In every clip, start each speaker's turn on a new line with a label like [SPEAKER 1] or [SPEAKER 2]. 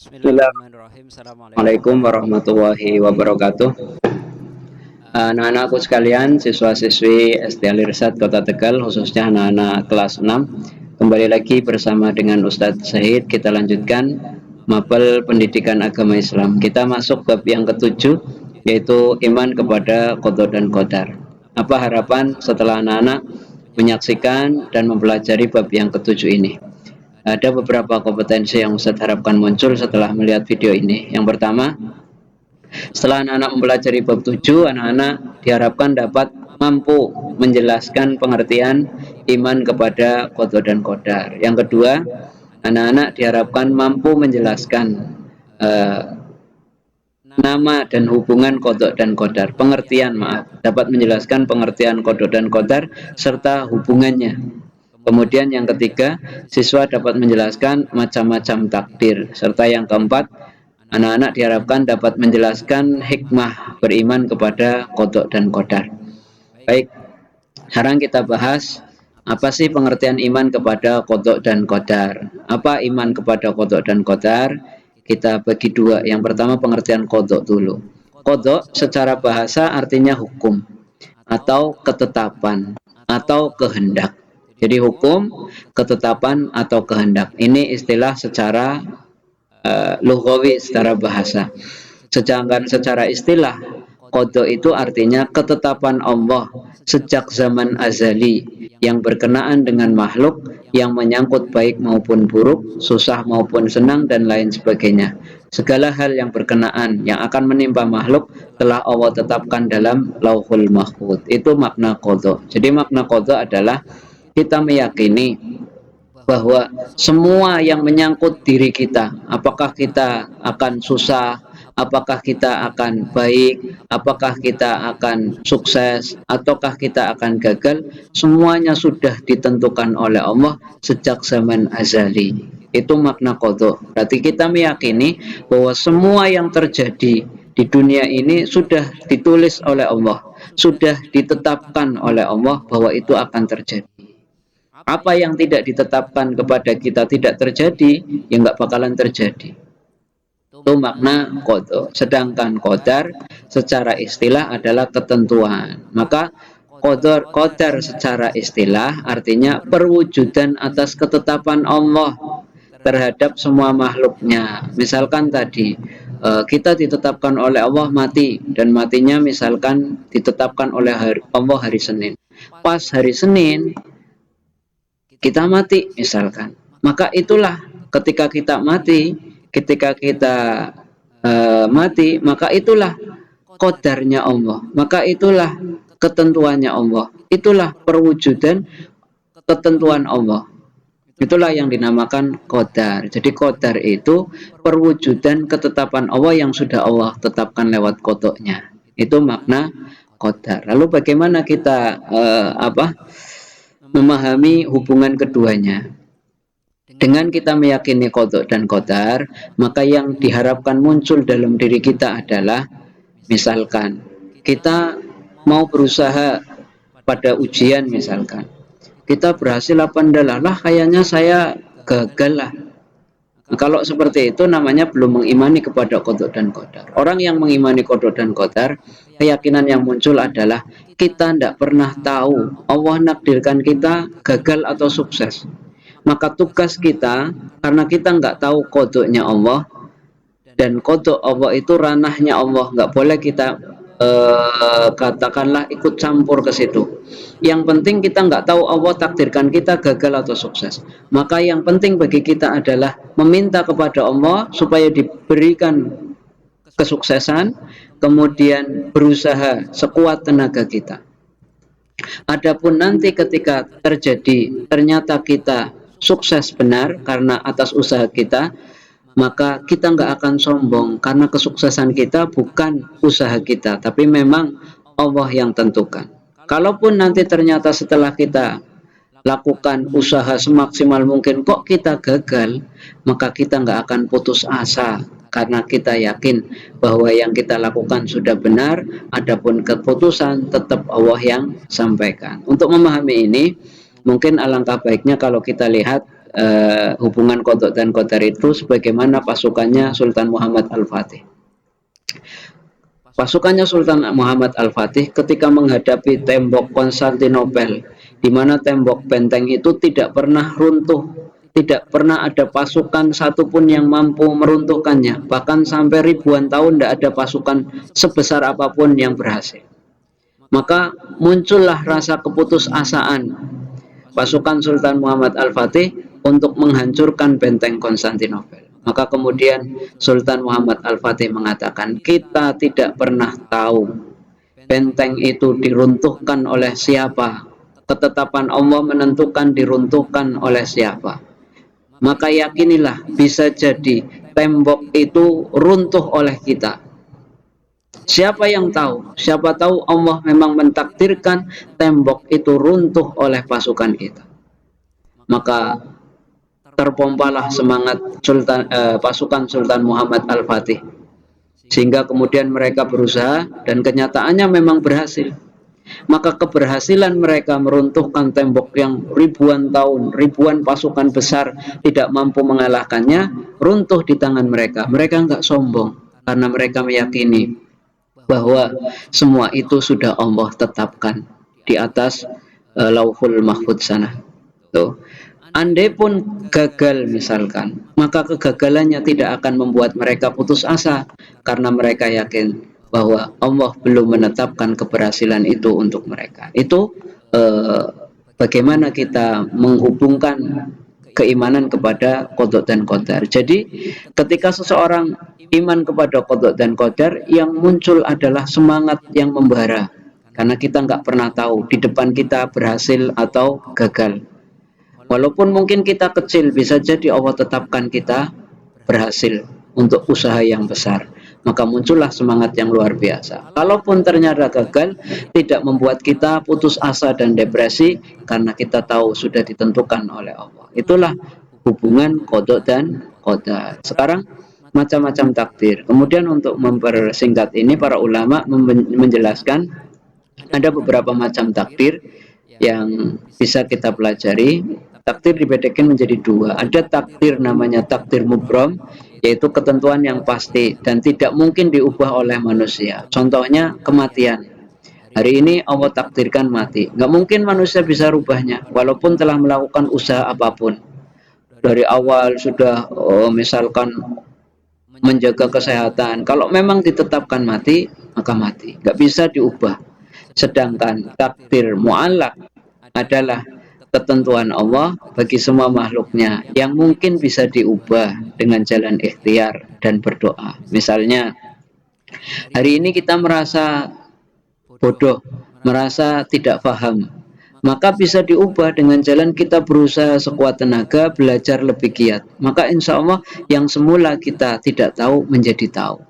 [SPEAKER 1] Bismillahirrahmanirrahim. Assalamualaikum
[SPEAKER 2] Assalamualaikum
[SPEAKER 1] warahmatullahi
[SPEAKER 2] warahmatullahi wabarakatuh. Anak-anakku sekalian, siswa-siswi SD Alirsat Kota Tegal, khususnya anak-anak kelas 6, kembali lagi bersama dengan Ustadz Syahid. Kita lanjutkan mapel pendidikan agama Islam. Kita masuk bab yang ketujuh, yaitu iman kepada qada dan qadar. Apa harapan setelah anak-anak menyaksikan dan mempelajari bab yang ketujuh ini? Ada beberapa kompetensi yang Ustadz harapkan muncul setelah melihat video ini. Yang pertama, setelah anak-anak mempelajari bab 7, anak-anak diharapkan dapat mampu menjelaskan pengertian iman kepada qada dan qadar. Yang kedua, anak-anak diharapkan mampu menjelaskan nama dan hubungan qada dan qadar. Dapat menjelaskan pengertian qada dan qadar serta hubungannya. Kemudian yang ketiga, siswa dapat menjelaskan macam-macam takdir. Serta yang keempat, anak-anak diharapkan dapat menjelaskan hikmah beriman kepada qada dan qadar. Baik, sekarang kita bahas apa sih pengertian iman kepada qada dan qadar. Apa iman kepada qada dan qadar? Kita bagi dua. Yang pertama pengertian qada dulu. Qada secara bahasa artinya hukum atau ketetapan atau kehendak. Jadi hukum, ketetapan atau kehendak. Ini istilah secara lughawi, secara bahasa. Sedangkan secara istilah, qada itu artinya ketetapan Allah sejak zaman azali yang berkenaan dengan makhluk yang menyangkut baik maupun buruk, susah maupun senang dan lain sebagainya. Segala hal yang berkenaan yang akan menimpa makhluk telah Allah tetapkan dalam Lauhul Mahfuz. Itu makna qada. Jadi makna qada adalah kita meyakini bahwa semua yang menyangkut diri kita, apakah kita akan susah, apakah kita akan baik, apakah kita akan sukses, ataukah kita akan gagal, semuanya sudah ditentukan oleh Allah sejak zaman azali. Itu makna qada. Berarti kita meyakini bahwa semua yang terjadi di dunia ini sudah ditulis oleh Allah, sudah ditetapkan oleh Allah bahwa itu akan terjadi. Apa yang tidak ditetapkan kepada kita tidak terjadi, ya nggak bakalan terjadi. Itu makna qada. Sedangkan qadar secara istilah adalah ketentuan. Maka qadar secara istilah artinya perwujudan atas ketetapan Allah terhadap semua makhluknya. Misalkan tadi kita ditetapkan oleh Allah mati, dan matinya misalkan ditetapkan oleh Allah hari Senin. Pas hari Senin kita mati misalkan, maka itulah ketika kita mati, mati, maka itulah qadarnya Allah, maka itulah ketentuannya Allah, itulah perwujudan ketentuan Allah. Itulah yang dinamakan qadar. Jadi qadar itu perwujudan ketetapan Allah yang sudah Allah tetapkan lewat qadanya. Itu makna qadar. Lalu bagaimana kita memahami hubungan keduanya? Dengan kita meyakini qada dan qadar, maka yang diharapkan muncul dalam diri kita adalah, misalkan kita mau berusaha pada ujian, misalkan kita berhasil apa enggak lah, kayaknya saya gagal lah. Nah, kalau seperti itu namanya belum mengimani kepada qada dan qadar. Orang yang mengimani qada dan qadar, keyakinan yang muncul adalah kita tidak pernah tahu Allah nakdirkan kita gagal atau sukses. Maka tugas kita, karena kita nggak tahu qadanya Allah, dan qada Allah itu ranahnya Allah, nggak boleh kita katakanlah ikut campur ke situ. Yang penting kita nggak tahu Allah takdirkan kita gagal atau sukses. Maka yang penting bagi kita adalah meminta kepada Allah supaya diberikan kesuksesan, kemudian berusaha sekuat tenaga kita. Adapun nanti ketika terjadi ternyata kita sukses benar karena atas usaha kita, maka kita nggak akan sombong karena kesuksesan kita bukan usaha kita, tapi memang Allah yang tentukan. Kalaupun nanti ternyata setelah kita lakukan usaha semaksimal mungkin kok kita gagal, maka kita nggak akan putus asa karena kita yakin bahwa yang kita lakukan sudah benar, adapun keputusan tetap Allah yang sampaikan. Untuk memahami ini, mungkin alangkah baiknya kalau kita lihat hubungan qadha dan qadar itu sebagaimana pasukannya Sultan Muhammad Al-Fatih. Pasukannya Sultan Muhammad Al-Fatih ketika menghadapi tembok Konstantinopel, di mana tembok benteng itu tidak pernah runtuh, tidak pernah ada pasukan satupun yang mampu meruntuhkannya, bahkan sampai ribuan tahun tidak ada pasukan sebesar apapun yang berhasil. Maka muncullah rasa keputusasaan pasukan Sultan Muhammad Al-Fatih untuk menghancurkan benteng Konstantinopel. Maka kemudian Sultan Muhammad Al-Fatih mengatakan, kita tidak pernah tahu benteng itu diruntuhkan oleh siapa, ketetapan Allah menentukan diruntuhkan oleh siapa. Maka yakinilah bisa jadi tembok itu runtuh oleh kita. Siapa yang tahu? Siapa tahu Allah memang mentakdirkan tembok itu runtuh oleh pasukan kita. Maka terpompalah semangat pasukan Sultan Muhammad Al-Fatih, sehingga kemudian mereka berusaha dan kenyataannya memang berhasil. Maka keberhasilan mereka meruntuhkan tembok yang ribuan tahun, ribuan pasukan besar tidak mampu mengalahkannya, runtuh di tangan mereka. Mereka enggak sombong karena mereka meyakini bahwa semua itu sudah Allah tetapkan di atas Lauhul Mahfudz sana. Tuh. Andai pun gagal misalkan, maka kegagalannya tidak akan membuat mereka putus asa, karena mereka yakin bahwa Allah belum menetapkan keberhasilan itu untuk mereka. Itu bagaimana kita menghubungkan keimanan kepada qadha dan qadar. Jadi ketika seseorang iman kepada qadha dan qadar, yang muncul adalah semangat yang membara, karena kita nggak pernah tahu di depan kita berhasil atau gagal. Walaupun mungkin kita kecil, bisa jadi Allah tetapkan kita berhasil untuk usaha yang besar. Maka muncullah semangat yang luar biasa. Kalaupun ternyata gagal, tidak membuat kita putus asa dan depresi, karena kita tahu sudah ditentukan oleh Allah. Itulah hubungan qadha dan qadar. Sekarang macam-macam takdir. Kemudian untuk mempersingkat ini, para ulama menjelaskan ada beberapa macam takdir yang bisa kita pelajari. Takdir dibedakan menjadi dua. Ada takdir namanya takdir mubram, yaitu ketentuan yang pasti dan tidak mungkin diubah oleh manusia. Contohnya kematian. Hari ini Allah takdirkan mati. Nggak mungkin manusia bisa rubahnya, walaupun telah melakukan usaha apapun. Dari awal sudah misalkan menjaga kesehatan. Kalau memang ditetapkan mati, maka mati. Nggak bisa diubah. Sedangkan takdir mu'allaq adalah ketentuan Allah bagi semua makhluknya yang mungkin bisa diubah dengan jalan ikhtiar dan berdoa. Misalnya, hari ini kita merasa bodoh, merasa tidak paham, maka bisa diubah dengan jalan kita berusaha sekuat tenaga, belajar lebih giat. Maka insya Allah yang semula kita tidak tahu menjadi tahu.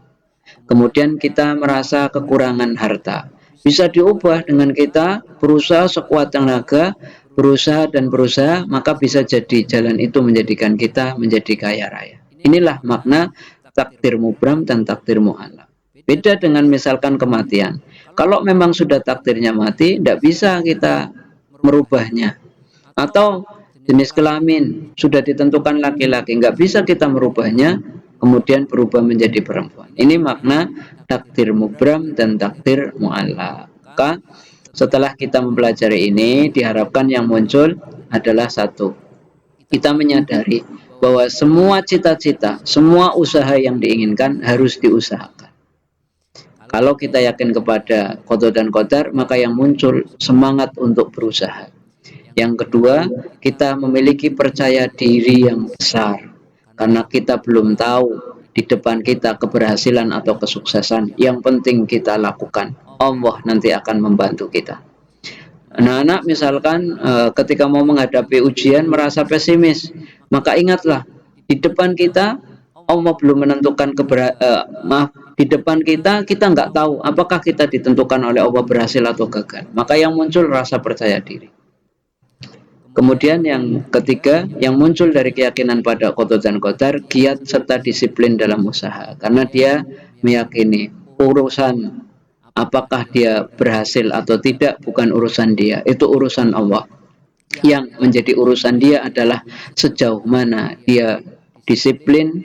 [SPEAKER 2] Kemudian kita merasa kekurangan harta, bisa diubah dengan kita berusaha sekuat tenaga, berusaha dan berusaha, maka bisa jadi jalan itu menjadikan kita menjadi kaya raya. Inilah makna takdir mubram dan takdir mu'allaq. Beda dengan misalkan kematian. Kalau memang sudah takdirnya mati, tidak bisa kita merubahnya. Atau jenis kelamin sudah ditentukan laki-laki, nggak bisa kita merubahnya, kemudian berubah menjadi perempuan. Ini makna takdir mubram dan takdir mu'allaq. Maka setelah kita mempelajari ini, diharapkan yang muncul adalah satu. Kita menyadari bahwa semua cita-cita, semua usaha yang diinginkan harus diusahakan. Kalau kita yakin kepada qadha dan qadar, maka yang muncul semangat untuk berusaha. Yang kedua, kita memiliki percaya diri yang besar, karena kita belum tahu di depan kita keberhasilan atau kesuksesan. Yang penting kita lakukan. Allah nanti akan membantu kita. Anak-anak misalkan ketika mau menghadapi ujian merasa pesimis, maka ingatlah di depan kita Allah belum menentukan di depan kita nggak tahu apakah kita ditentukan oleh Allah berhasil atau gagal. Maka yang muncul rasa percaya diri. Kemudian yang ketiga, yang muncul dari keyakinan pada qadha dan qadar, giat serta disiplin dalam usaha, karena dia meyakini urusan apakah dia berhasil atau tidak bukan urusan dia, itu urusan Allah. Yang menjadi urusan dia adalah sejauh mana dia disiplin